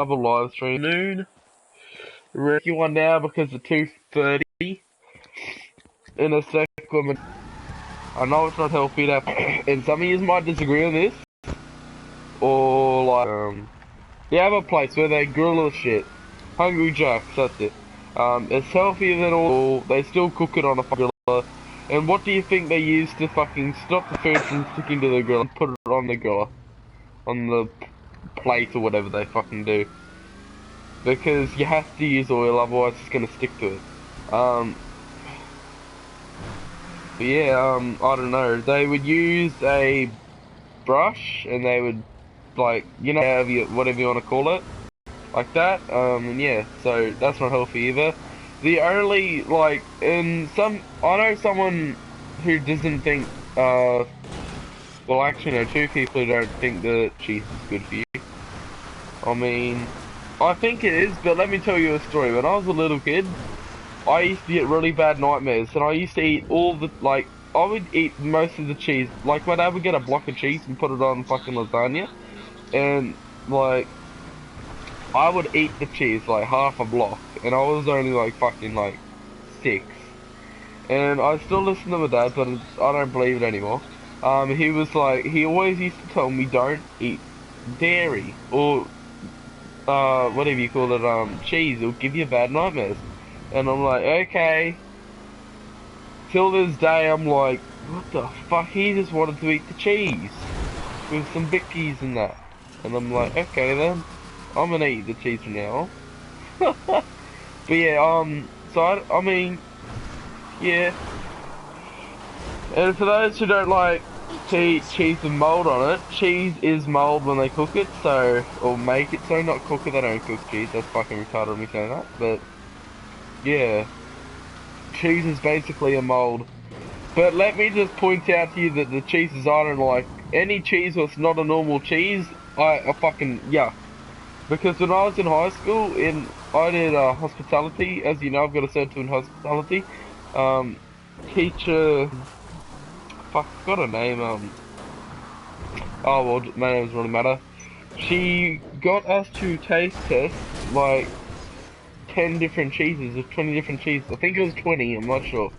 a live stream noon. Ready one now because of 2:30 in a sec. I know it's not healthy that, and some of you might disagree on this, or like they have a place where they grill the shit. Hungry Jacks, that's it. It's healthier than all. They still cook it on a griller. And what do you think they use to fucking stop the food from sticking to the grill and put it on the griller, on the plate or whatever they fucking do? Because you have to use oil, otherwise it's gonna stick to it. But yeah, I don't know. They would use a brush and they would, like, you know, whatever you want to call it, like that. And yeah, so that's not healthy either. The only, like, I know someone who doesn't think, well, actually, no, two people who don't think that cheese is good for you. I mean, I think it is, but let me tell you a story. When I was a little kid, I used to get really bad nightmares, and I used to eat I would eat most of the cheese. Like, my dad would get a block of cheese and put it on fucking lasagna, and, like, I would eat the cheese, like, half a block, and I was only, like, fucking, like, 6. And I still listen to my dad, but I don't believe it anymore. He was like, he always used to tell me, don't eat dairy, or, whatever you call it, cheese, it'll give you bad nightmares. And I'm like, okay. Till this day, I'm like, what the fuck, he just wanted to eat the cheese, with some bickies and that. And I'm like, okay then. I'm gonna eat the cheese from now on. But yeah, so I mean, yeah. And for those who don't like to eat cheese with mold on it, cheese is mold when they cook it, so, or make it so, not cook it, they don't cook cheese, that's fucking retarded of me saying that, but, yeah. Cheese is basically a mold. But let me just point out to you that the cheeses I don't like, any cheese that's not a normal cheese, I fucking, yuck. Because when I was in high school, I did hospitality. As you know, I've got a cert in hospitality. Teacher, fuck, I forgot her name. Oh well, my name doesn't really matter. She got us to taste test like 10 different cheeses or 20 different cheeses. I think it was 20. I'm not sure.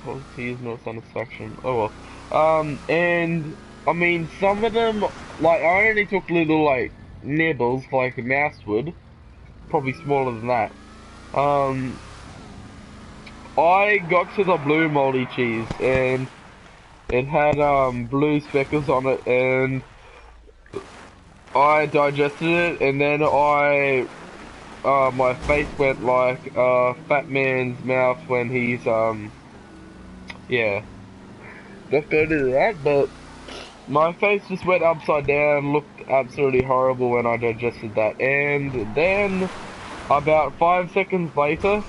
Quality is not satisfaction. Oh well. And I mean, some of them, like, I only took little, like, nibbles, like a mouse would. Probably smaller than that. I got to the blue moldy cheese, and it had, blue speckles on it, and I digested it, and then my face went like a fat man's mouth when he's, yeah. Not gonna do that, but my face just went upside down, looked absolutely horrible when I digested that. And then, about 5 seconds later,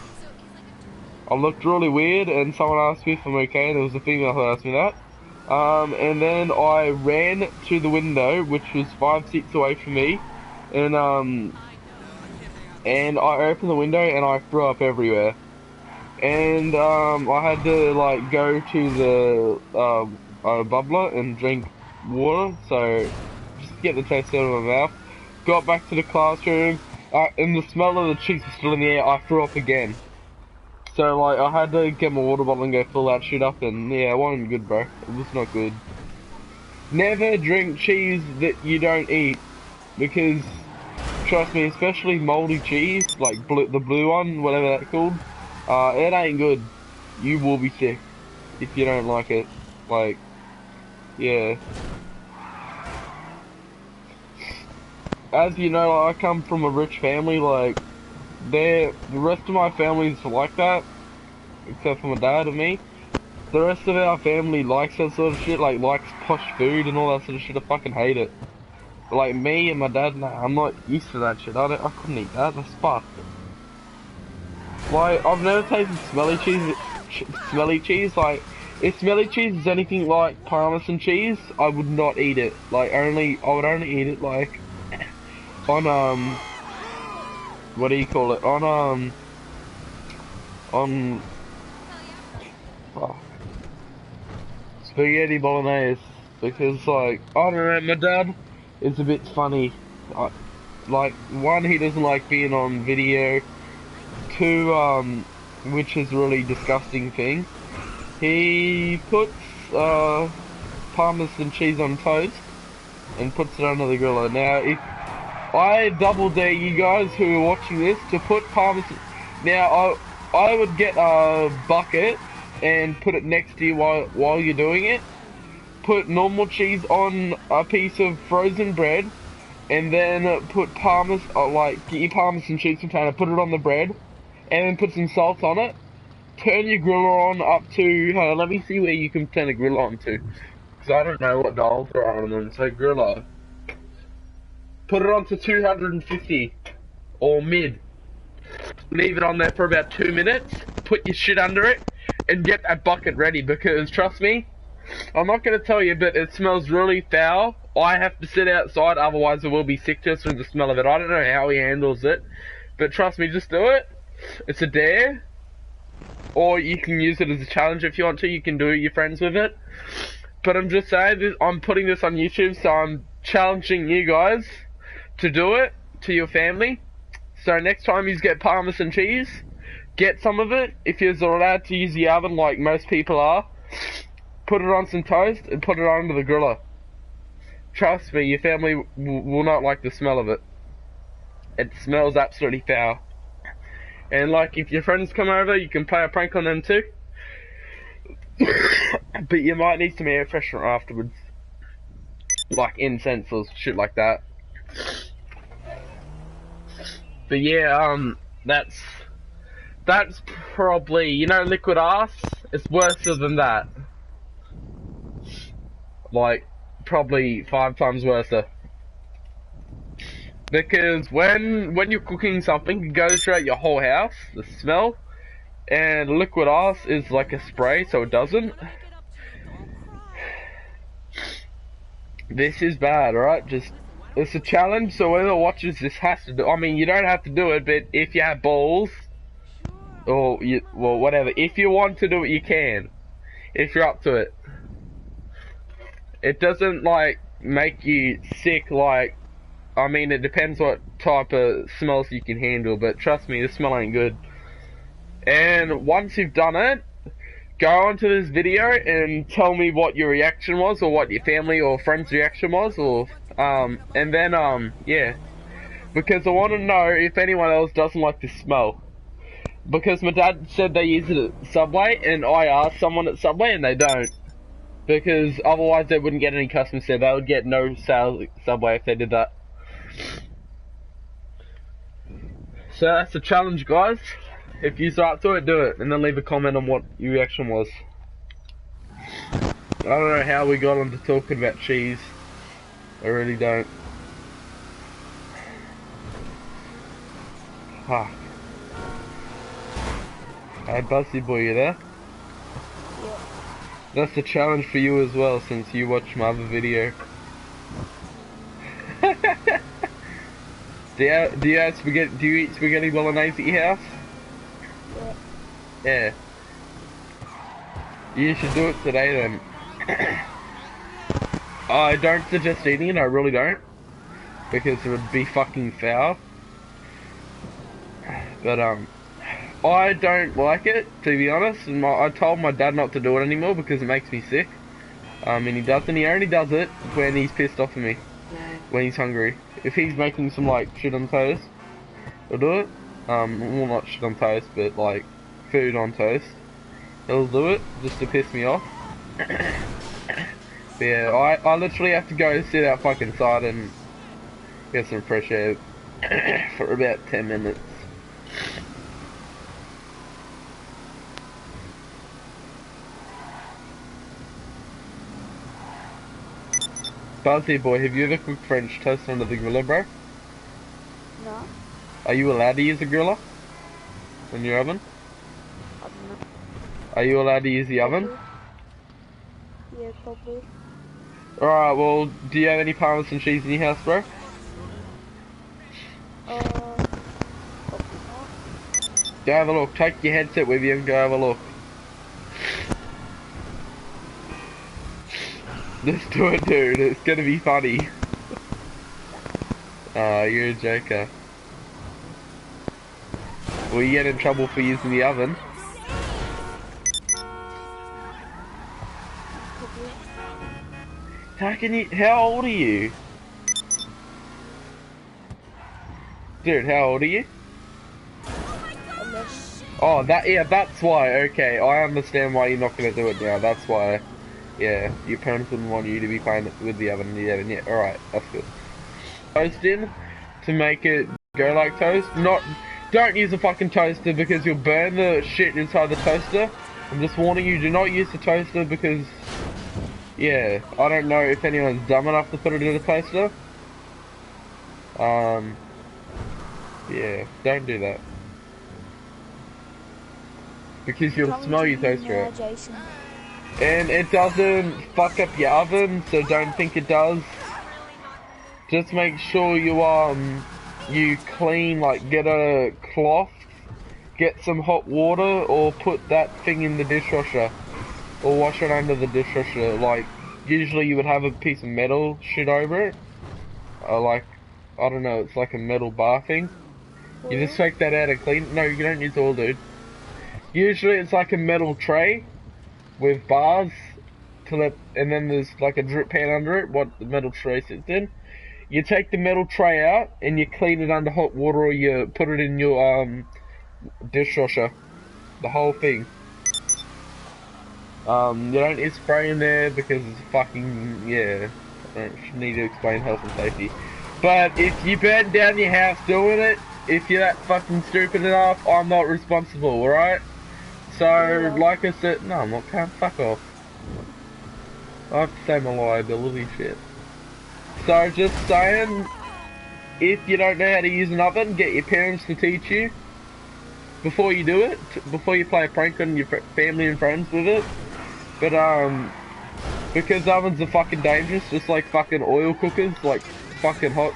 I looked really weird and someone asked me if I'm okay. There was a female who asked me that. And then I ran to the window, which was 5 seats away from me, and I opened the window and I threw up everywhere. And, I had to, like, go to the, bubbler and drink water, so just to get the taste out of my mouth. Got back to the classroom, and the smell of the cheese was still in the air. I threw up again. So, like, I had to get my water bottle and go fill that shit up, and yeah, it wasn't good, bro. It was not good. Never drink cheese that you don't eat, because, trust me, especially moldy cheese, like the blue one, whatever that's called, it ain't good. You will be sick if you don't like it. Like, yeah. As you know, I come from a rich family, like, the rest of my family's like that, except for my dad and me. The rest of our family likes that sort of shit, like, likes posh food and all that sort of shit. I fucking hate it. But, like, me and my dad, nah, I'm not used to that shit. I couldn't eat that, that's fucked. Like, I've never tasted smelly cheese, like, if smelly cheese is anything like Parmesan cheese, I would not eat it. Like, I would only eat it, like, on, what do you call it? On, fuck. Spaghetti bolognese. because like I don't know, my dad is a bit funny. Like one, he doesn't like being on video. Two, which is a really disgusting thing. He puts Parmesan cheese on toast and puts it under the griller. Now, if I double dare you guys who are watching this to put Parmesan. Now, I would get a bucket and put it next to you while you're doing it. Put normal cheese on a piece of frozen bread, and then put get your Parmesan cheese container, put it on the bread, and then put some salt on it. Turn your griller on up to, let me see where you can turn a griller on to, because I don't know what dials are on them, so griller. Put it on to 250, or mid. Leave it on there for about 2 minutes, put your shit under it, and get that bucket ready, because trust me, I'm not going to tell you, but it smells really foul. I have to sit outside, otherwise I will be sick just from the smell of it. I don't know how he handles it, but trust me, just do it. It's a dare. Or you can use it as a challenge if you want to. You can do it with your friends with it. But I'm just saying, I'm putting this on YouTube, so I'm challenging you guys to do it to your family. So next time you get Parmesan cheese, get some of it. If you're allowed to use the oven like most people are, put it on some toast and put it under the griller. Trust me, your family will not like the smell of it. It smells absolutely foul. And like, if your friends come over, you can play a prank on them too. But you might need some air freshener afterwards. Like incense or shit like that. But yeah, that's probably, you know, liquid ass? It's worse than that. Like, probably 5 times worse. Because when you're cooking something, it goes throughout your whole house, the smell, and liquid ass is like a spray, so it doesn't. This is bad, alright? Just, it's a challenge, so whoever watches this has to do. I mean, you don't have to do it, but if you have balls, or well, whatever, if you want to do it, you can. If you're up to it. It doesn't, like, make you sick, like, I mean, it depends what type of smells you can handle, but trust me, the smell ain't good. And once you've done it, go onto this video and tell me what your reaction was, or what your family or friends' reaction was, or, and then, yeah. Because I want to know if anyone else doesn't like the smell. Because my dad said they use it at Subway, and I asked someone at Subway, and they don't. Because otherwise they wouldn't get any customers there. They would get no sales at Subway if they did that. So that's the challenge, guys. If you start to it, do it, and then leave a comment on what your reaction was. I don't know how we got onto talking about cheese. I really don't. Fuck. Hey, Buzzy boy, you there? Yeah. That's the challenge for you as well, since you watched my other video. Do you have spaghetti? Do you eat spaghetti bolognese at your house? Yeah. Yeah. You should do it today then. I don't suggest eating it, I really don't. Because it would be fucking foul. But, I don't like it, to be honest. And I told my dad not to do it anymore because it makes me sick. And he doesn't. He only does it when he's pissed off at me. When he's hungry. If he's making some, like, shit on toast, he'll do it. Well, not shit on toast, but, like, food on toast. He'll do it, just to piss me off. But yeah, I literally have to go sit out fucking side and get some fresh air for about 10 minutes. Buzzy boy, have you ever cooked French toast under the griller, bro? No. Are you allowed to use a griller in your oven? I don't know. Are you allowed to use the oven? Yeah, probably. Alright, well, do you have any Parmesan cheese in your house, bro? Probably not. Go have a look. Take your headset with you and go have a look. Just do it, dude. It's gonna be funny. You're a joker. Will you get in trouble for using the oven? Probably. How can you? How old are you? Dude, how old are you? Unless. Oh, yeah, that's why. Okay, I understand why you're not gonna do it now. That's why. Yeah, your parents wouldn't want you to be playing with the oven in the oven. Yeah, alright, that's good. Toast in to make it go like toast. Don't use a fucking toaster because you'll burn the shit inside the toaster. I'm just warning you, do not use the toaster because, yeah, I don't know if anyone's dumb enough to put it in a toaster. Yeah, don't do that. Because you'll smell your toaster out. Jason. And it doesn't fuck up your oven, so don't think it does. Just make sure you clean, like get a cloth, get some hot water, or put that thing in the dishwasher. Or wash it under the dishwasher. Like, usually you would have a piece of metal shit over it. Like, I don't know, it's like a metal bar thing. You just take that out and clean. No, you don't use oil, dude. Usually it's like a metal tray with bars and then there's like a drip pan under it, what the metal tray sits in. You take the metal tray out and you clean it under hot water, or you put it in your dishwasher. The whole thing. You don't need spray in there because it's fucking, yeah, I don't need to explain health and safety. But if you burn down your house doing it, if you're that fucking stupid enough, I'm not responsible, alright? So, like I said, no, I'm not, fuck off. I have to say my liability shit. So, just saying, if you don't know how to use an oven, get your parents to teach you before you do it, before you play a prank on your family and friends with it. But, because ovens are fucking dangerous, just like fucking oil cookers, like fucking hot,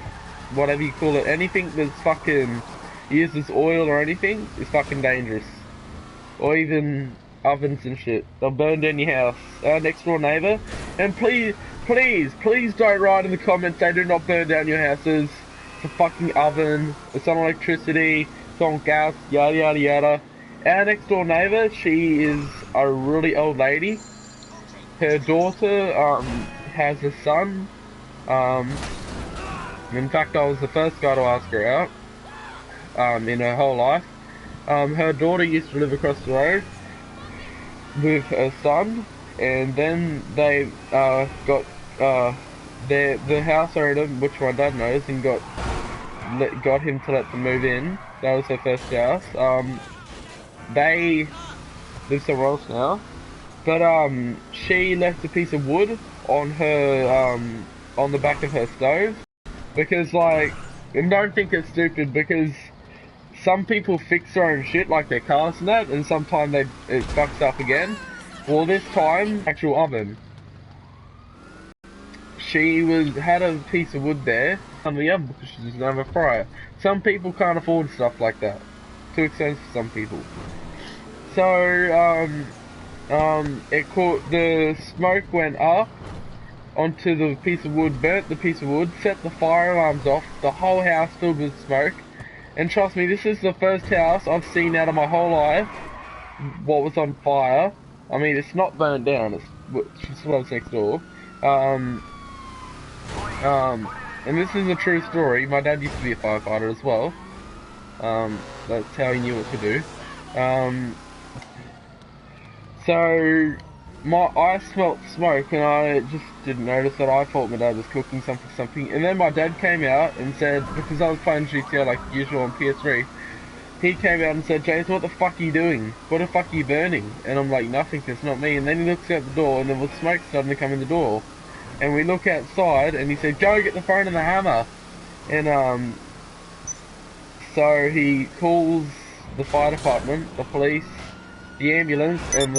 whatever you call it, anything that's fucking uses oil or anything is fucking dangerous. Or even ovens and shit. They'll burn down your house. Our next door neighbour. And please don't write in the comments they do not burn down your houses. It's a fucking oven. It's on electricity. It's on gas. Yada yada yada. Our next door neighbour, she is a really old lady. Her daughter has a son. In fact, I was the first guy to ask her out in her whole life. Her daughter used to live across the road with her son, and then they got the house owner, which my dad knows, and got him to let them move in. That was her first house. They live somewhere else now, but she left a piece of wood on her on the back of her stove because, like, and don't think it's stupid because some people fix their own shit, like their cars and that, and sometimes it fucks up again. Well, this time, actual oven. She had a piece of wood there on the oven because she doesn't have a fryer. Some people can't afford stuff like that. Too expensive for some people. So, it caught, the smoke went up onto the piece of wood, burnt the piece of wood, set the fire alarms off, the whole house filled with smoke. And trust me, this is the first house I've seen out of my whole life what was on fire. I mean, it's not burnt down, it's what's next door. And this is a true story. My dad used to be a firefighter as well. That's how he knew what to do. So, I smelt smoke and I just didn't notice that. I thought my dad was cooking something. And then my dad came out and said, because I was playing GTA like usual on PS3, he came out and said, James, what the fuck are you doing? What the fuck are you burning? And I'm like, nothing, it's not me. And then he looks out the door and there was smoke starting to come in the door. And we look outside and he said, go get the phone and the hammer. And so he calls the fire department, the police, the ambulance, and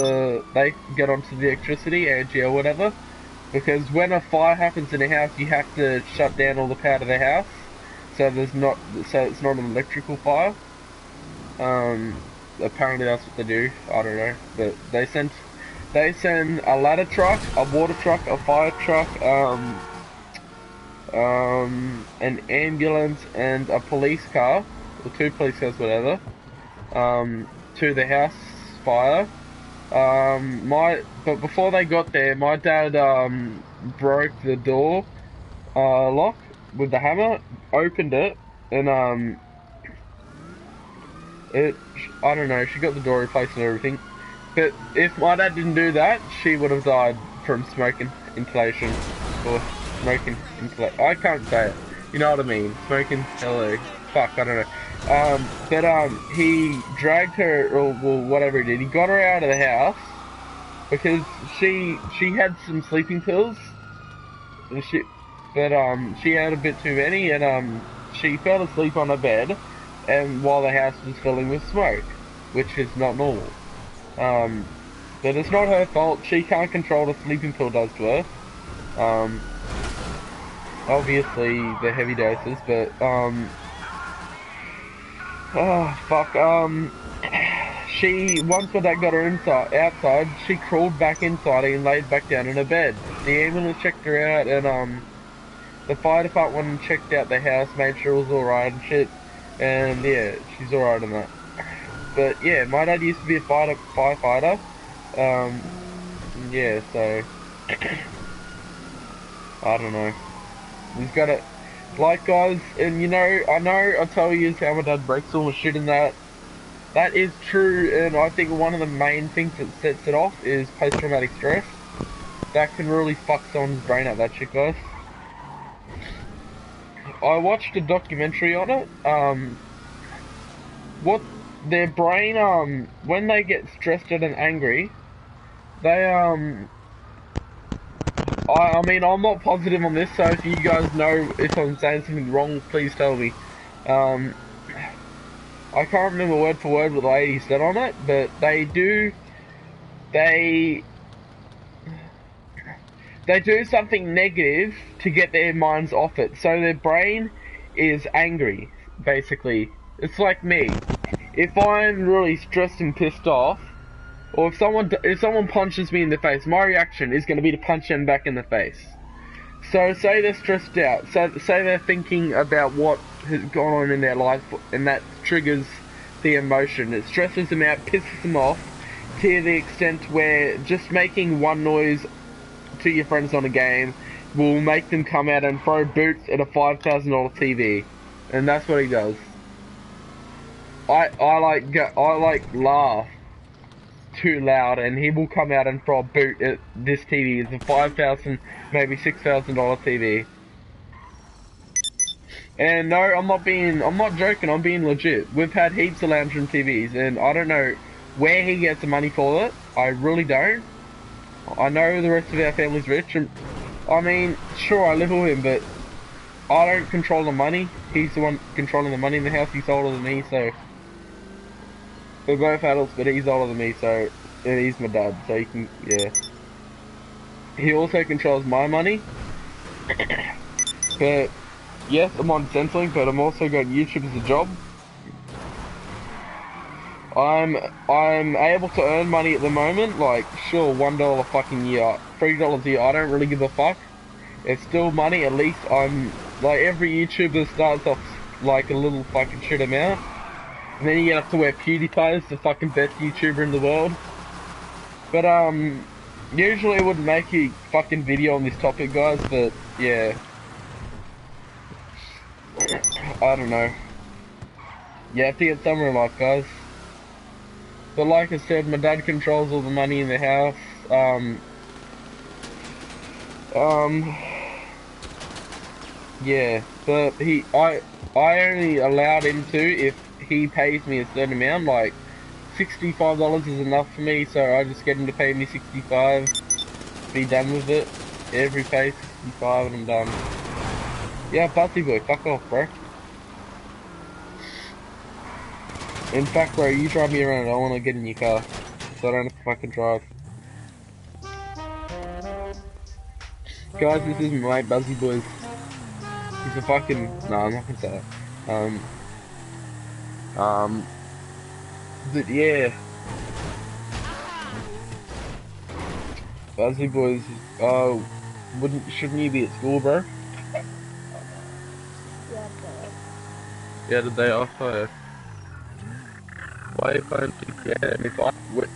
they get onto the electricity, AG or whatever, because when a fire happens in a house, you have to shut down all the power to the house, so it's not an electrical fire. Apparently that's what they do. I don't know, but they sent they send a ladder truck, a water truck, a fire truck, an ambulance and a police car, or 2 police cars, whatever, to the house fire. But before they got there, my dad, broke the door, lock with the hammer, opened it, and, I don't know, she got the door replaced and everything. But if my dad didn't do that, she would have died from smoking inhalation, or smoking inhalation. I can't say it. You know what I mean? Smoking, hello. Fuck, I don't know. But he dragged her, or well, whatever he did. He got her out of the house because she had some sleeping pills, and she had a bit too many, and she fell asleep on her bed, and while the house was filling with smoke, which is not normal. But it's not her fault. She can't control what a sleeping pill does to her. Obviously the heavy doses, but oh fuck. She once when that got her outside, she crawled back inside and laid back down in her bed. The ambulance checked her out, and the fire department went and checked out the house, made sure it was alright and shit. And yeah, she's alright in that. But yeah, my dad used to be a firefighter. Yeah, so I don't know. He's got it. Like, guys, and you know, I tell you how my dad breaks all my shit in that. That is true, and I think one of the main things that sets it off is post-traumatic stress. That can really fuck someone's brain up, that shit, guys. I watched a documentary on it. What their brain, when they get stressed out and angry, they, I mean, I'm not positive on this, so if you guys know if I'm saying something wrong, please tell me. I can't remember word for word what the lady said on it, but they do something negative to get their minds off it. So their brain is angry, basically. It's like me. If I'm really stressed and pissed off, or if someone punches me in the face, my reaction is going to be to punch them back in the face. So say they're stressed out, so say they're thinking about what has gone on in their life, and that triggers the emotion. It stresses them out, pisses them off, to the extent where just making one noise to your friends on a game will make them come out and throw boots at a $5,000 TV. And that's what he does. I like laugh too loud, and he will come out and throw a boot at this TV. It's a $5,000, maybe $6,000 TV. And no, I'm not joking, I'm being legit. We've had heaps of lounge room TVs, and I don't know where he gets the money for it. I really don't. I know the rest of our family's rich, and I mean, sure, I live with him, but I don't control the money. He's the one controlling the money in the house. He's older than me, so we're both adults, but he's older than me, so and he's my dad, so he can, yeah. He also controls my money, but yes, I'm on Centrelink, but I'm also got YouTube as a job. I'm able to earn money at the moment, like, sure, $1 a fucking year, $3 a year, I don't really give a fuck. It's still money, at least I'm, like, every YouTuber starts off like a little fucking shit amount. And then you get up to where PewDiePie is the fucking best YouTuber in the world. But, usually I wouldn't make a fucking video on this topic, guys, but, yeah. I don't know. You have to get somewhere in life, guys. But like I said, my dad controls all the money in the house. Yeah, but I only allowed him to if he pays me a certain amount, like $65 is enough for me, so I just get him to pay me $65, be done with it. Every pay $65 and I'm done. Yeah, Bussy boy, fuck off, bro. In fact, bro, you drive me around, I want to get in your car, so I don't have to fucking drive. Guys, this is my mate, Buzzy Boys. He's a fucking... No, I'm not gonna say that. But yeah. Buzzy boys, shouldn't you be at school, bro? Yeah, but Yeah, the day off. Why if I yeah, and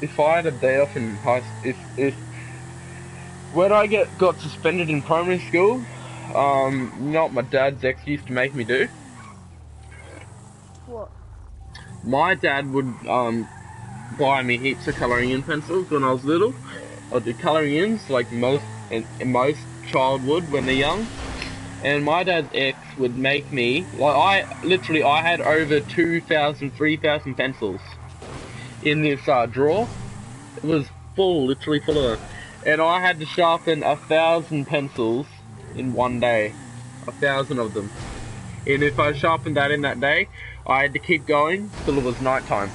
if I had a day off in if when I got suspended in primary school, you know what my dad's ex used to make me do? what? My dad would buy me heaps of colouring in pencils when I was little. I'd do colouring ins like most child would when they're young. And my dad's ex would make me like I had over 2,000, 3,000 pencils in this drawer. It was full, literally full of them. And I had to sharpen 1,000 pencils in one day. 1,000 of them. And if I sharpened that in that day, I had to keep going till it was night time.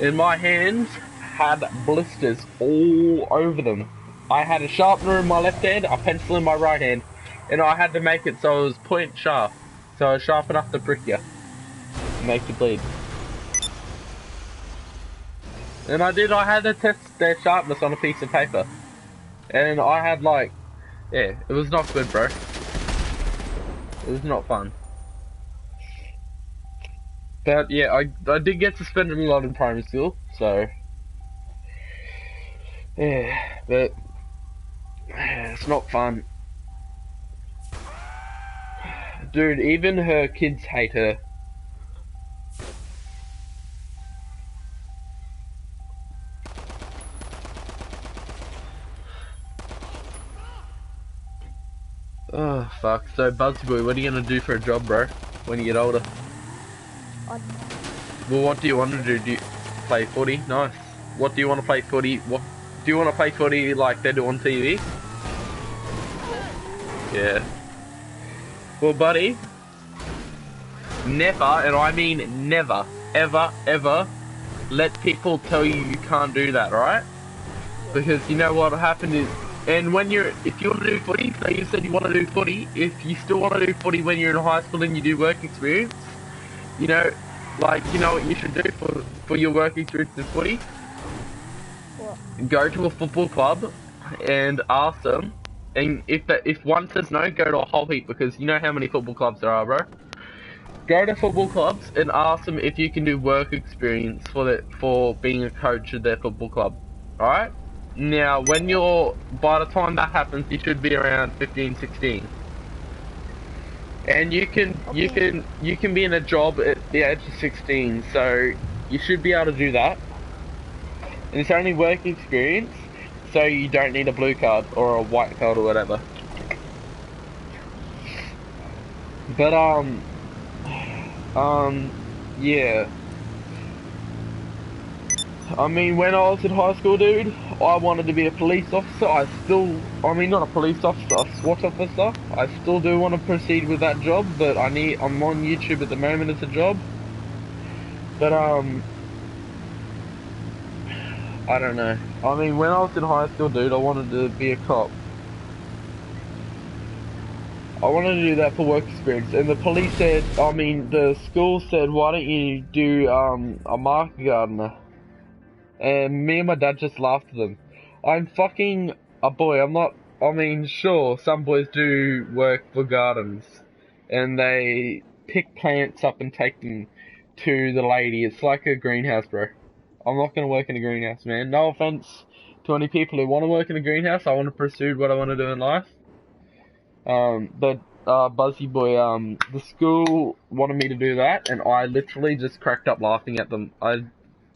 And my hands had blisters all over them. I had a sharpener in my left hand, a pencil in my right hand, and I had to make it so it was point sharp. So it was sharp enough to prick you. Make you bleed. And I had to test their sharpness on a piece of paper. And I had like, yeah, it was not good, bro. It was not fun. But yeah, I did get suspended a lot in primary school, so yeah, but it's not fun. Dude, even her kids hate her. Oh, fuck. So, Buzzy Boy, what are you gonna do for a job, bro, when you get older? Well, what do you want to do? Do you play footy? Nice. What do you want to play footy? What do you want to play footy like they do on TV? Yeah. Well, buddy, never, and I mean never, ever, ever, let people tell you can't do that, right? Because you know what happened is, and if you want to do footy, so you said you want to do footy, if you still want to do footy when you're in high school and you do work experience, you know, like, you know what you should do for your work experience in footy? What? Go to a football club and ask them, and if one says no, go to a whole heap, because you know how many football clubs there are, bro. Go to football clubs and ask them if you can do work experience for being a coach of their football club. Alright? Now, by the time that happens, you should be around 15, 16. And you can be in a job at the age of 16, so you should be able to do that. And it's only work experience, so you don't need a blue card or a white card or whatever. But yeah. I mean, when I was in high school, dude, I wanted to be a police officer. I mean, not a police officer, a SWAT officer. I still do want to proceed with that job, but I'm on YouTube at the moment as a job. But, I don't know. I mean, when I was in high school, dude, I wanted to be a cop. I wanted to do that for work experience, and the school said, why don't you do, a market gardener? And me and my dad just laughed at them. I'm fucking a boy, sure, some boys do work for gardens, and they pick plants up and take them to the lady. It's like a greenhouse, bro. I'm not gonna work in a greenhouse, man. No offense to any people who want to work in a greenhouse. I want to pursue what I want to do in life. But Buzzy Boy, the school wanted me to do that, and I literally just cracked up laughing at them.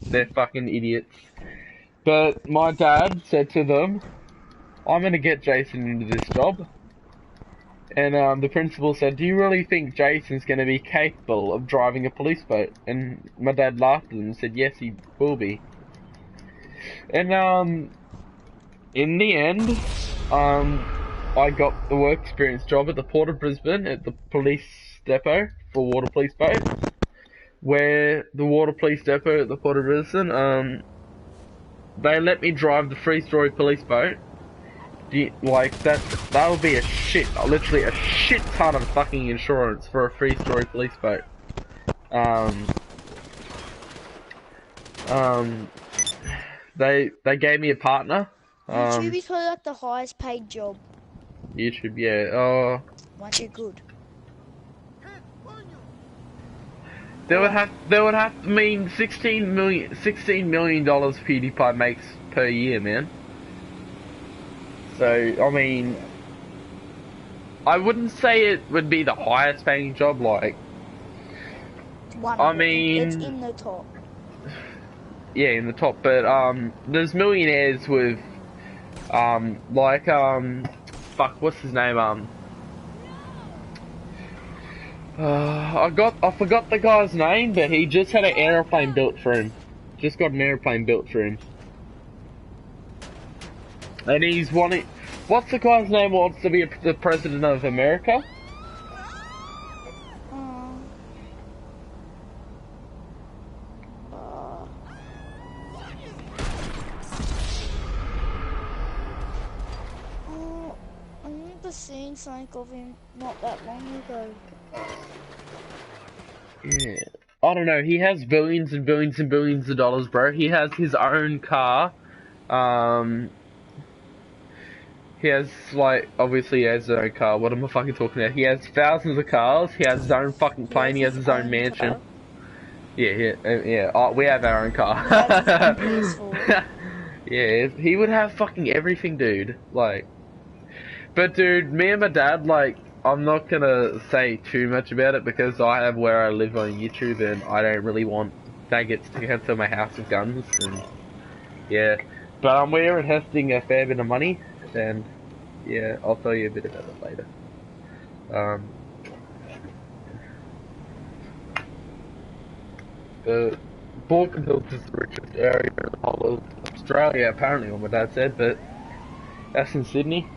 They're fucking idiots. But my dad said to them, I'm gonna get Jason into this job. And the principal said, do you really think Jason's gonna be capable of driving a police boat? And my dad laughed at him and said, yes, he will be. And in the end, I got the work experience job at the Port of Brisbane at the police depot for water police boats. Where the water police depot at the Port of Brisbane, they let me drive the 3-story police boat. That would be literally a shit ton of fucking insurance for a 3-story police boat. They gave me a partner, YouTube is probably like the highest paid job YouTube, yeah. once you're good. They would have I mean $16 million PewDiePie makes per year, man. So I mean, I wouldn't say it would be the highest paying job, like. I mean, it's in the top. Yeah, in the top, but there's millionaires with fuck, what's his name? I forgot the guy's name, but he just had an airplane built for him. Just got an airplane built for him. And he's wanting, what's the guy's name who wants to be the president of America? I remember seeing something of him not that long ago. Yeah. I don't know, he has billions and billions and billions of dollars, bro. He has his own car. He has, like, obviously he has his own car. What am I fucking talking about? He has thousands of cars. He has his own fucking plane. He has his own mansion. Yeah. Oh, we have our own car. Yeah, he would have fucking everything, dude. Like, but dude, me and my dad, like, I'm not gonna say too much about it because I have where I live on YouTube and I don't really want faggots to come to my house with guns and yeah. But we're investing a fair bit of money and yeah, I'll tell you a bit about it later. Baulkham Hills is the richest area in the whole of Australia, apparently, what my dad said, but that's in Sydney.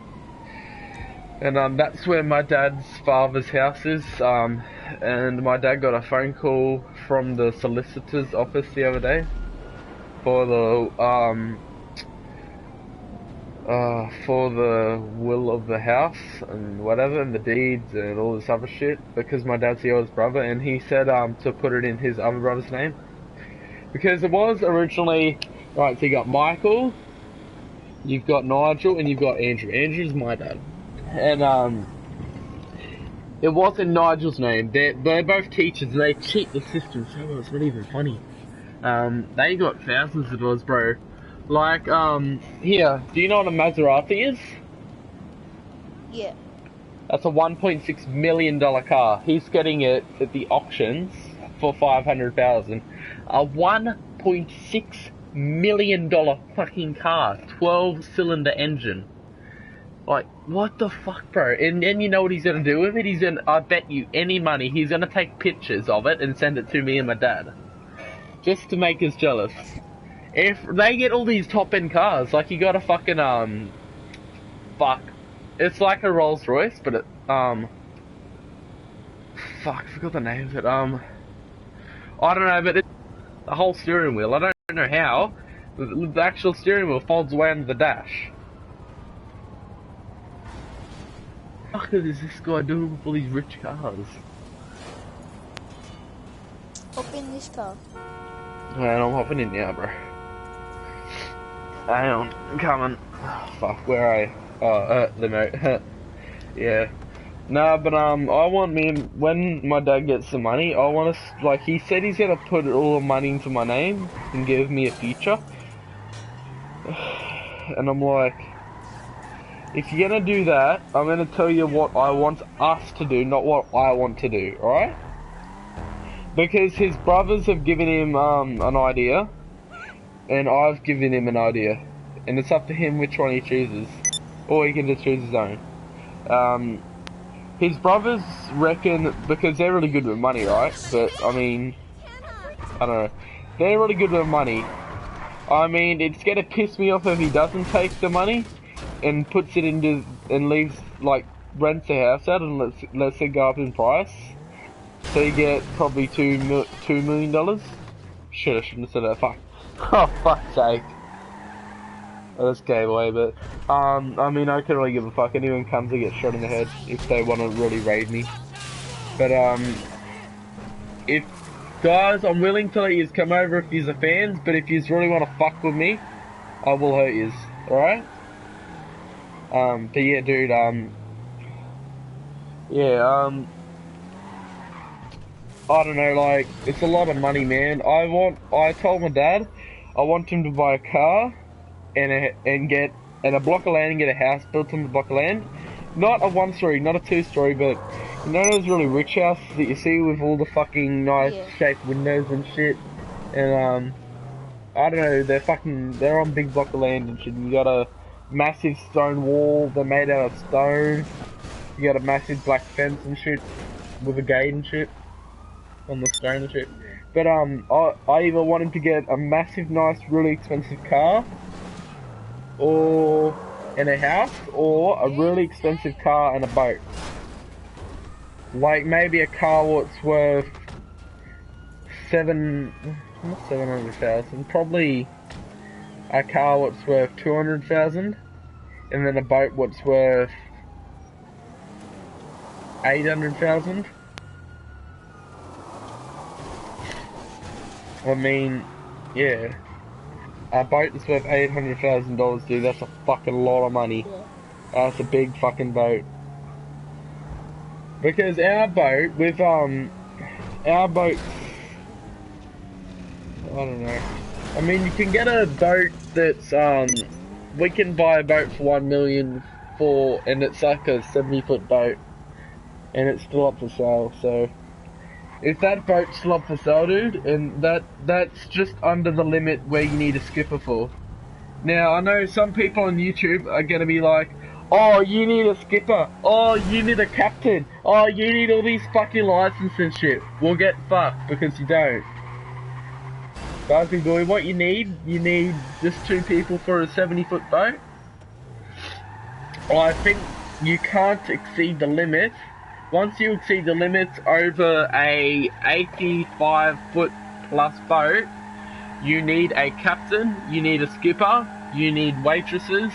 And that's where my dad's father's house is, and my dad got a phone call from the solicitor's office the other day for the will of the house and whatever, and the deeds and all this other shit, because my dad's the oldest brother, and he said to put it in his other brother's name. Because it was originally, right, so you got Michael, you've got Nigel, and you've got Andrew. Andrew's my dad. And it wasn't Nigel's name. They're both teachers and they cheat the system so well, it's not even funny. They got thousands of dollars, bro. Like, here, do you know what a Maserati is? Yeah. That's a $1.6 million car. He's getting it at the auctions for $500,000. A $1.6 million fucking car. 12-cylinder engine. Like, what the fuck, bro? And then you know what he's gonna do with it? I bet you any money, he's gonna take pictures of it and send it to me and my dad. Just to make us jealous. If they get all these top-end cars, like you got a fucking, fuck. It's like a Rolls Royce, but it, fuck, I forgot the name of it, I don't know, but it's the whole steering wheel, I don't know how, the actual steering wheel folds away under the dash. What the fuck is this guy doing with all these rich cars? Hop in this car. Man, I'm hopping in now, bro. Hang on, I'm coming. Oh, fuck, where are you? Oh, limo. Yeah. Nah, but I want when my dad gets the money, I want to, like, he said he's gonna put all the money into my name and give me a future. And I'm like, if you're gonna do that, I'm gonna tell you what I want us to do, not what I want to do, alright? Because his brothers have given him an idea, and I've given him an idea, and it's up to him which one he chooses, or he can just choose his own. His brothers reckon, because they're really good with money, right? But I mean, I don't know, they're really good with money. I mean, it's gonna piss me off if he doesn't take the money and puts it into and leaves, like, rents the house out and lets it go up in price. So you get probably $2 million. Shit, I shouldn't have said that. Fuck. Oh, fuck's sake. Oh, that's gay boy, but I mean, I can't really give a fuck. Anyone comes and gets shot in the head if they want to really raid me. But if guys, I'm willing to let yous come over if yous are fans. But if yous really want to fuck with me, I will hurt yous. All right? But yeah, dude, yeah, I don't know, like, it's a lot of money, man. I told my dad, I want him to buy a car and a block of land and get a house built on the block of land. Not a 1 story, not a 2 story, but you know those really rich houses that you see with all the fucking nice Yeah. shaped windows and shit? And, I don't know, they're on big block of land and shit. You got a massive stone wall, they're made out of stone. You got a massive black fence and shit with a gate and shit on the stone and shit. But I either want him to get a massive, nice, really expensive car, or in a house, or a really expensive car and a boat. Like maybe a car that's worth not 700,000, probably a car that's worth 200,000, and then a boat that's worth 800,000. I mean, yeah. A boat that's worth $800,000, dude, that's a fucking lot of money. Yeah. That's a big fucking boat. Because our boat, I don't know. I mean, you can get a boat that's, we can buy a boat for 1 million and it's like a 70-foot boat. And it's still up for sale, so. If that boat's still up for sale, dude, and that's just under the limit where you need a skipper for. Now, I know some people on YouTube are gonna be like, oh, you need a skipper, oh, you need a captain, oh, you need all these fucking licenses and shit. Well, get fucked, because you don't. Basically, boy, what you need just 2 people for a 70-foot boat. I think you can't exceed the limit. Once you exceed the limits over a 85-foot plus boat, you need a captain, you need a skipper, you need waitresses,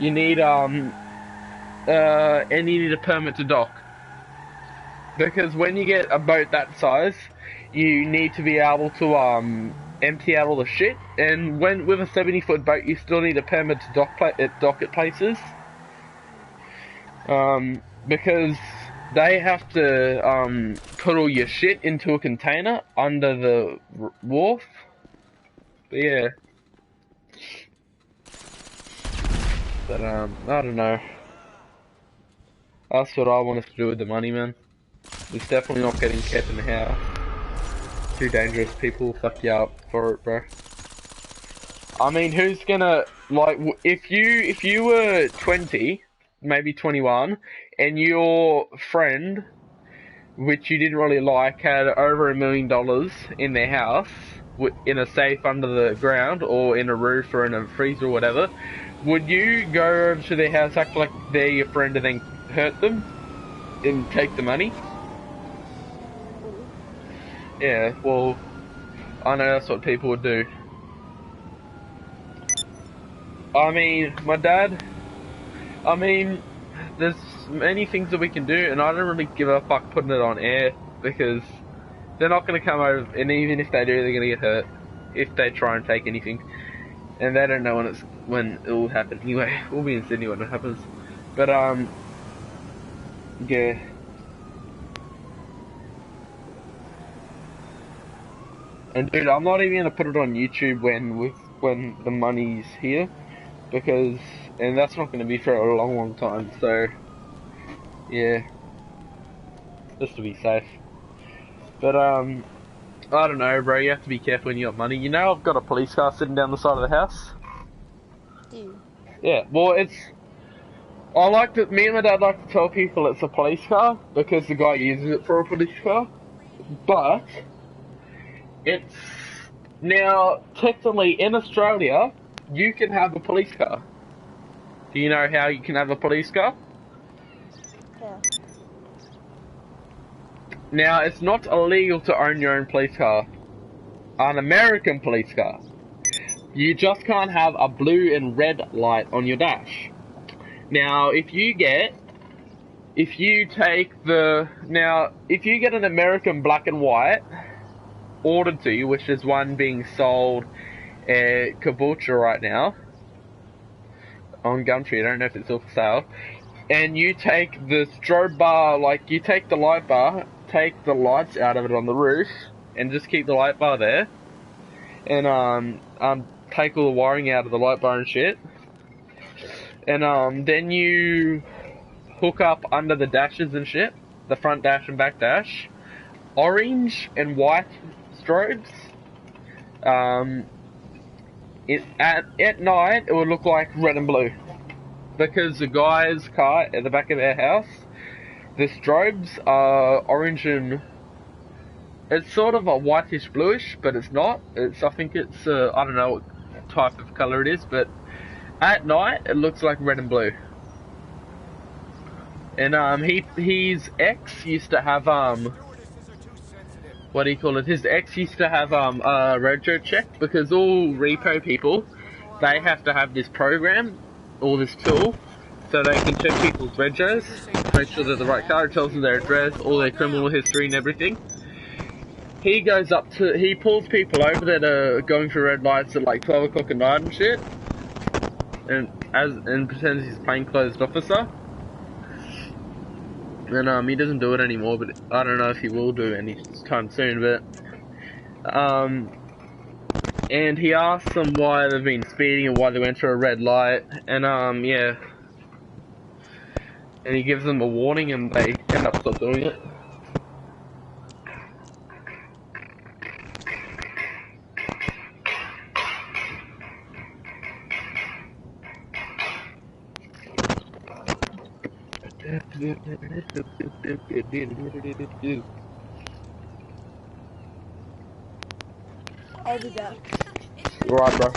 you need and you need a permit to dock. Because when you get a boat that size, you need to be able to empty out all the shit, and with a 70-foot boat, you still need a permit to dock at places. Because they have to put all your shit into a container under the wharf. But yeah. But I don't know. That's what I wanted to do with the money, man. It's definitely not getting kept in the house. Too dangerous. People will fuck you up for it, bro. I mean, who's gonna, like, if you were 20, maybe 21, and your friend, which you didn't really like, had over $1 million in their house, in a safe under the ground, or in a roof, or in a freezer, or whatever, would you go over to their house, act like they're your friend, and then hurt them, and take the money? Yeah, well, I know that's what people would do. I mean, my dad, I mean, there's many things that we can do, and I don't really give a fuck putting it on air, because they're not going to come over, and even if they do, they're going to get hurt, if they try and take anything, and they don't know when it will happen. Anyway, we'll be in Sydney when it happens, but, yeah. And dude, I'm not even going to put it on YouTube when the money's here, because, and that's not going to be for a long time, so, yeah, just to be safe. But, I don't know, bro, you have to be careful when you got money. You know I've got a police car sitting down the side of the house? Dude. Yeah, well, me and my dad like to tell people it's a police car, because the guy uses it for a police car, but, it's, now, technically, in Australia, you can have a police car. Do you know how you can have a police car? Yeah. Now, it's not illegal to own your own police car. An American police car. You just can't have a blue and red light on your dash. Now, if you get an American black and white ordered to you, which is one being sold at Caboolture right now, on Gumtree. I don't know if it's still for sale. And you take the strobe bar, like you take the light bar, take the lights out of it on the roof, and just keep the light bar there. And take all the wiring out of the light bar and shit. And then you hook up under the dashes and shit, the front dash and back dash, orange and white strobes. At night it would look like red and blue, because the guy's car at the back of their house, the strobes are orange and it's sort of a whitish bluish, but it's not. I think it's I don't know what type of color it is, but at night it looks like red and blue. And his ex used to have what do you call it? His ex used to have a rego check, because all repo people, they have to have this program or this tool so they can check people's regos, make sure they're the right car, it tells them their address, all their criminal history and everything. He pulls people over that are going through red lights at like 12 o'clock at night and shit, and pretends he's a plainclothes officer. And he doesn't do it anymore, but I don't know if he will do any time soon, but and he asks them why they've been speeding and why they went through a red light, and yeah, and he gives them a warning and they end up stop doing it. I'll be back. Right, bro.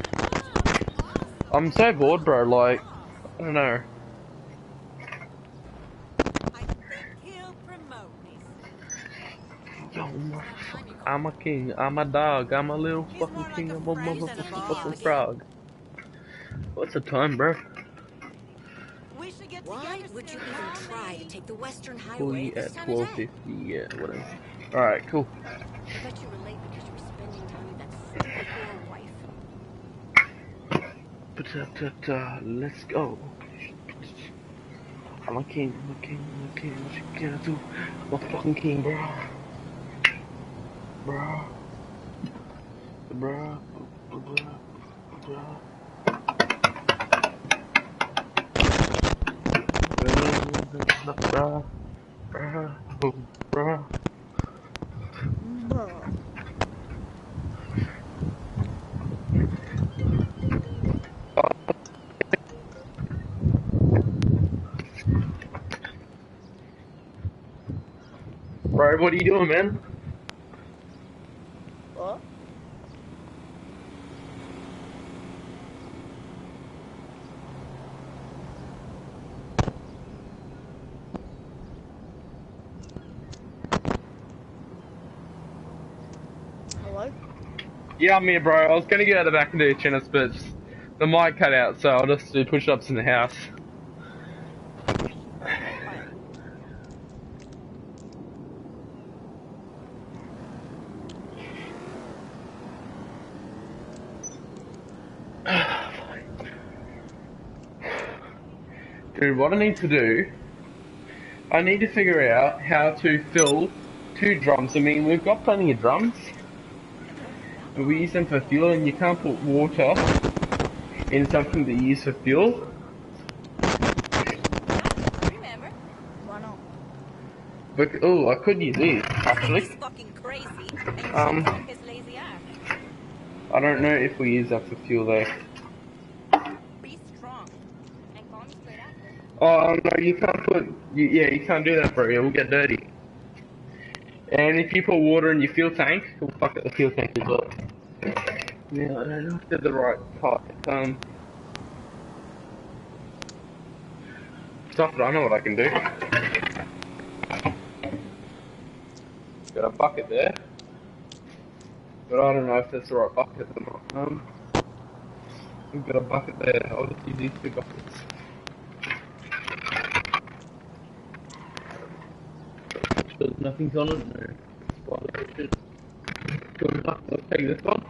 I'm so bored, bro. Like, I don't know. Yo, I'm a king. I'm a dog. I'm a little fucking king. I'm a motherfucking frog. What's the time, bro? Why would you even try to take the Western Highway Fully this at time of 12:50. Yeah, whatever. All right, cool. I bet you were late because you were spending time with that stupid poor wife. Let's go. I'm a king. I'm a king. I'm a king. What you gonna do? I'm a fucking king, bro. Bro. Bro. Bro. Bro. Bruh, bruh, bruh. Bro, what are you doing, man? What? Hello? Yeah, I'm here, bro. I was gonna get out the back and do tennis, but the mic cut out, so I'll just do push-ups in the house. Dude, what I need to do, I need to figure out how to fill 2 drums. I mean, we've got plenty of drums, but we use them for fuel, and you can't put water in something that you use for fuel. Remember? Why not? But, oh, I could use these, actually. He's fucking crazy. And you his lazy ass. I don't know if we use that for fuel, though. Be strong. And call me straight after. Oh, no, you can't put... Yeah, you can't do that, bro. It will get dirty. And if you put water in your fuel tank, it will fuck up the fuel tank as well. Yeah, I don't know if they're the right type. Stuff that I know what I can do. Got a bucket there. But I don't know if that's the right bucket or not. We've got a bucket there. I'll just use these 2 buckets. There's nothing on it. No. Good enough. Let's take this one.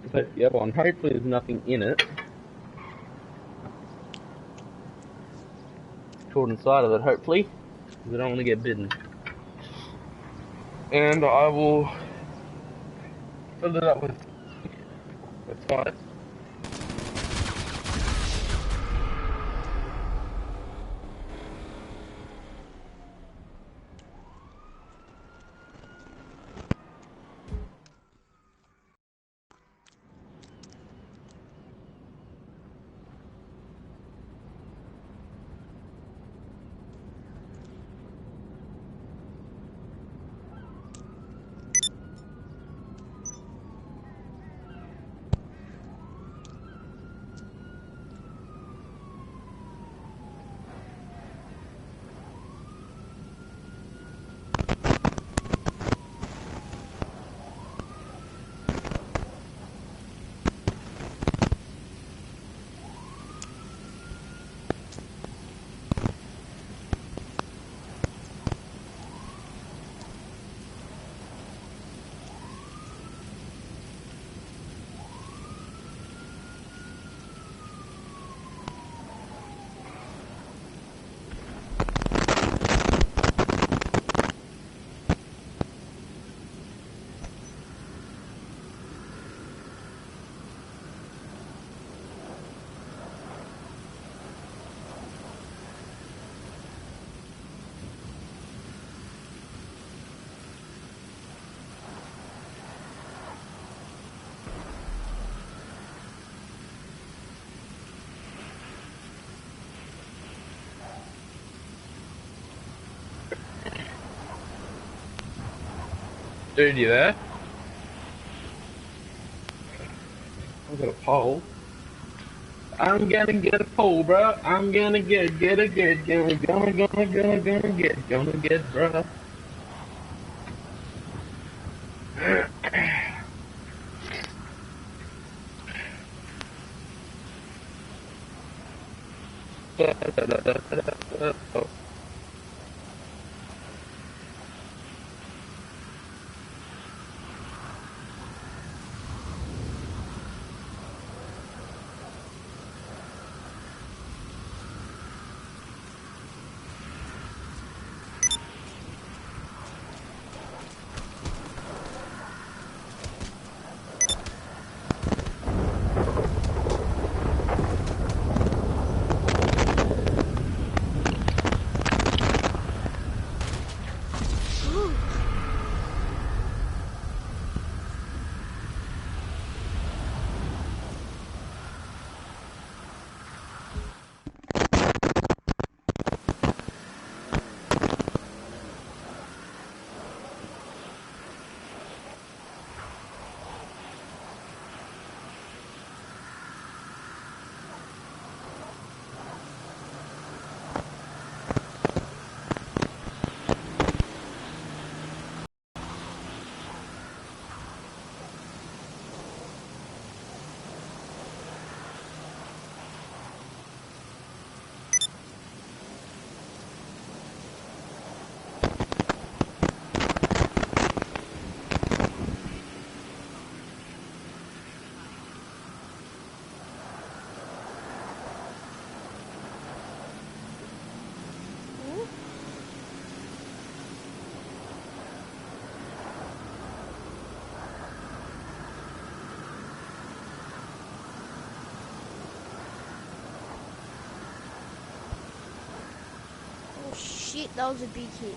Let's take the other one. Hopefully there's nothing in it. caught inside of it, hopefully. Because I don't want to get bitten. And I will fill it up with... That's fine. Dude, you there? I've got a pole. I'm gonna get a pole, bro. I'm gonna get a get, gonna get, bro. Oh shit, that was a big hit.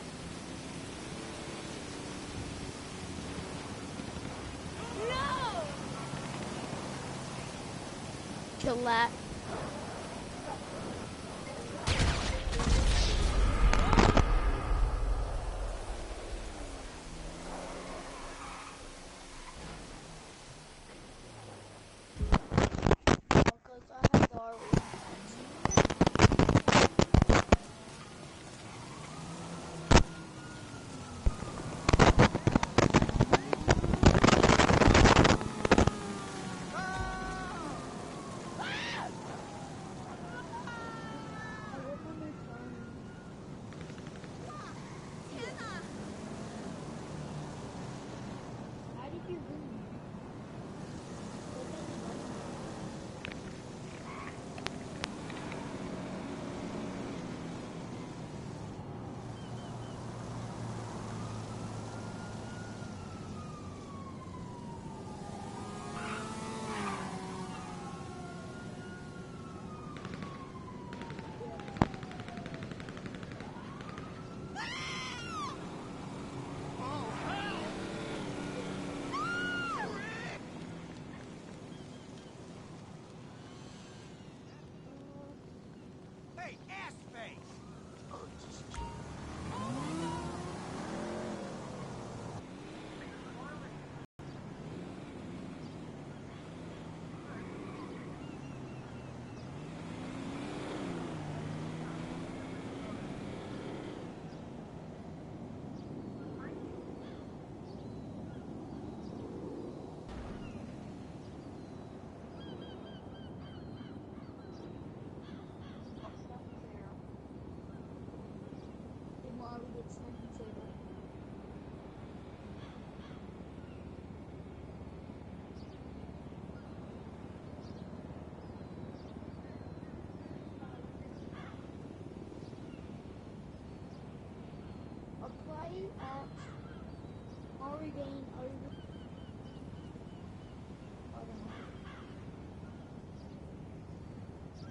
No! Kill that. Because I have the R1. play at Oregon over. I don't know.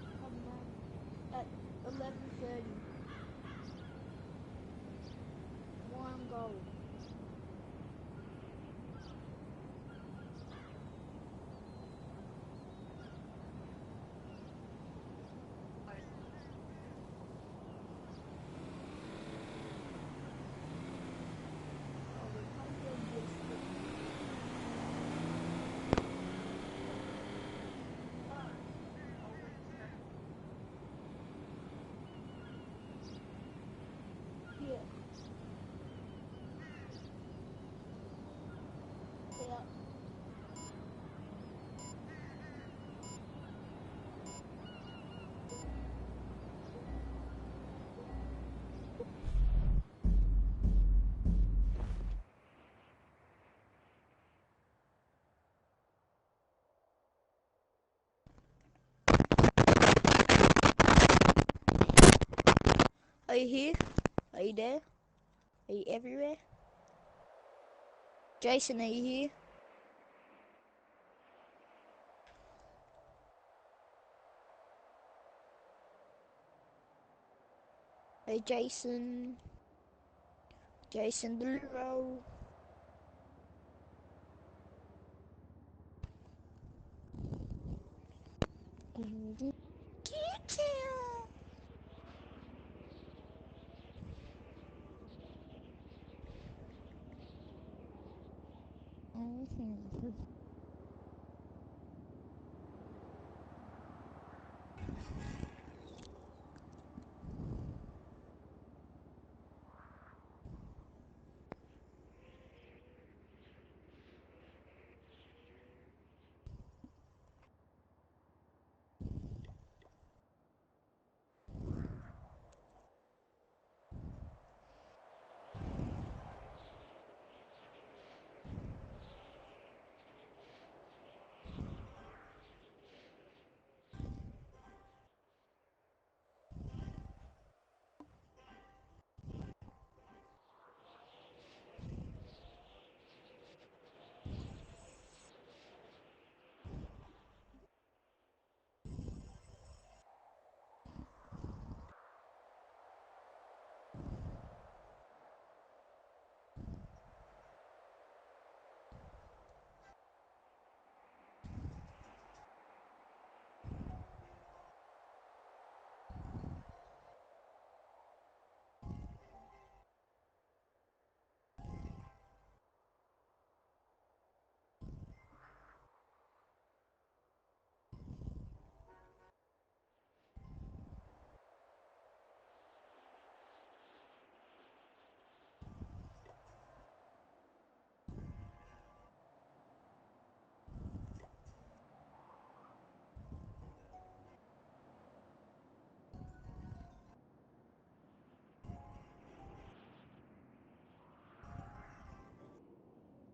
I don't know. At 11:30. One goal. Yeah. Yeah. Are you here? Are you there? Are you everywhere? Jason, are you here? Hey, Jason. Jason Derulo.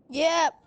Yep.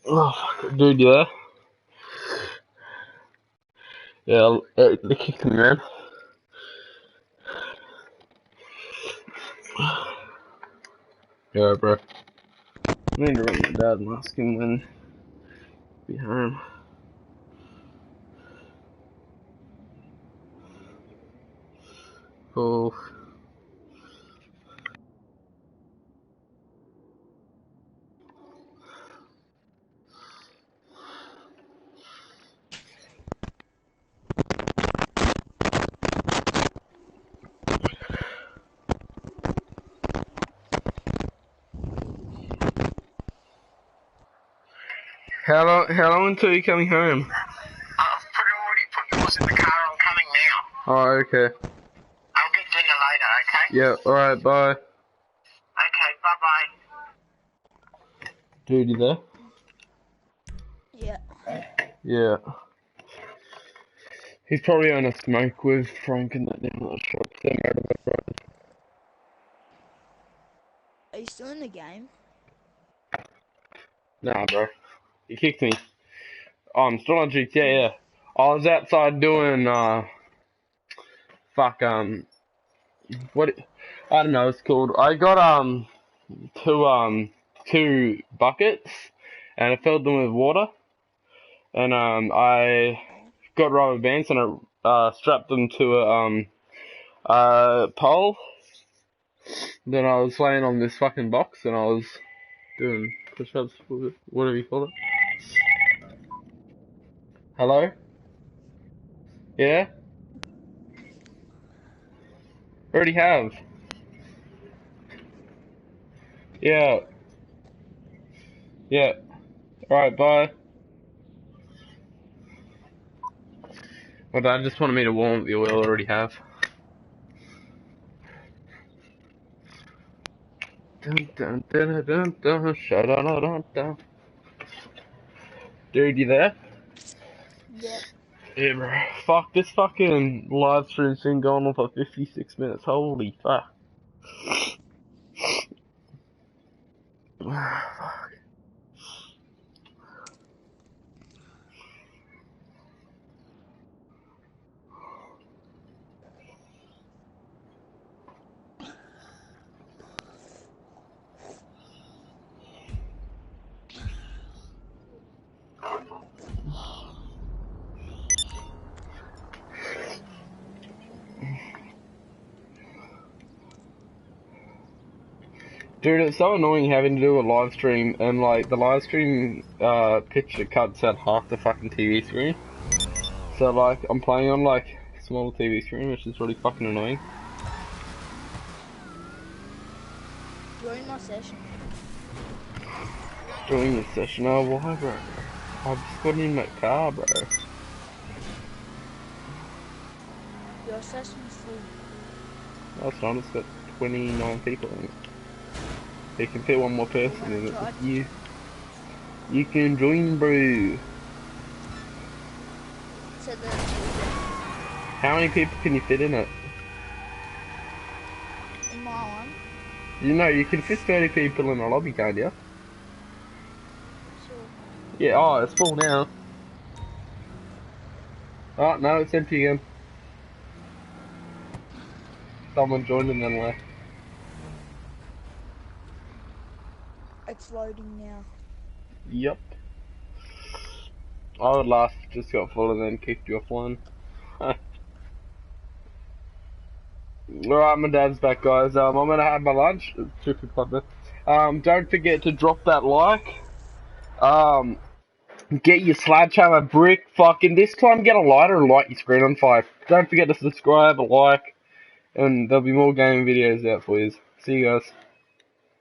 Oh, fuck. Dude, you there? Yeah, they kicked me, man. Yeah, bro. I need to ring my dad and ask him when he'll be home. Cool. How long until you coming home? I've already put yours in the car. I'm coming now. Oh, okay. I'll get dinner later, okay? Yeah, alright, bye. Okay, bye-bye. Dude, you there? Yeah. Yeah. He's probably on a smoke with Frank and that down at the shop. They're married about brothers. Are you still in the game? Nah, bro. He kicked me. Oh, I'm still on GTA, yeah. I was outside doing, fuck, what, I don't know, it's called. I got, two buckets, and I filled them with water, and, I got rubber bands, and I, strapped them to a pole. Then I was laying on this fucking box, and I was doing push-ups, whatever you call it. Hello? Yeah? Already have. Yeah. Yeah. Alright, bye. My dad just wanted me to warm up the oil, I already have. Dun dun dun dun dun, dun. Dude, you there? Yep. Yeah, bro. Fuck, this fucking live stream's been going on for 56 minutes. Holy fuck. Fuck. Dude, it's so annoying having to do a live stream and like the live stream picture cuts out half the fucking TV screen. So like I'm playing on like a smaller TV screen, which is really fucking annoying. Join my session. Join the session. Oh, why, bro? I just got in my car, bro. Your session's full. That's not. It's got 29 people in it. They can fit one more person in it. It's you. You can join, bro. So the How many people can you fit in it? in my one. You know, you can fit 30 people in a lobby, can't you? Sure. Yeah, oh, it's full now. Oh, no, it's empty again. Someone joined and then left. It's loading now. Yep. I would laugh if it just got full and then kicked you offline. Alright, my dad's back, guys. I'm gonna have my lunch. It's 2:55 now. Don't forget to drop that like. Get your sledgehammer brick. Fucking this time get a lighter and light your screen on fire. Don't forget to subscribe, like, and there'll be more gaming videos out for you. See you guys.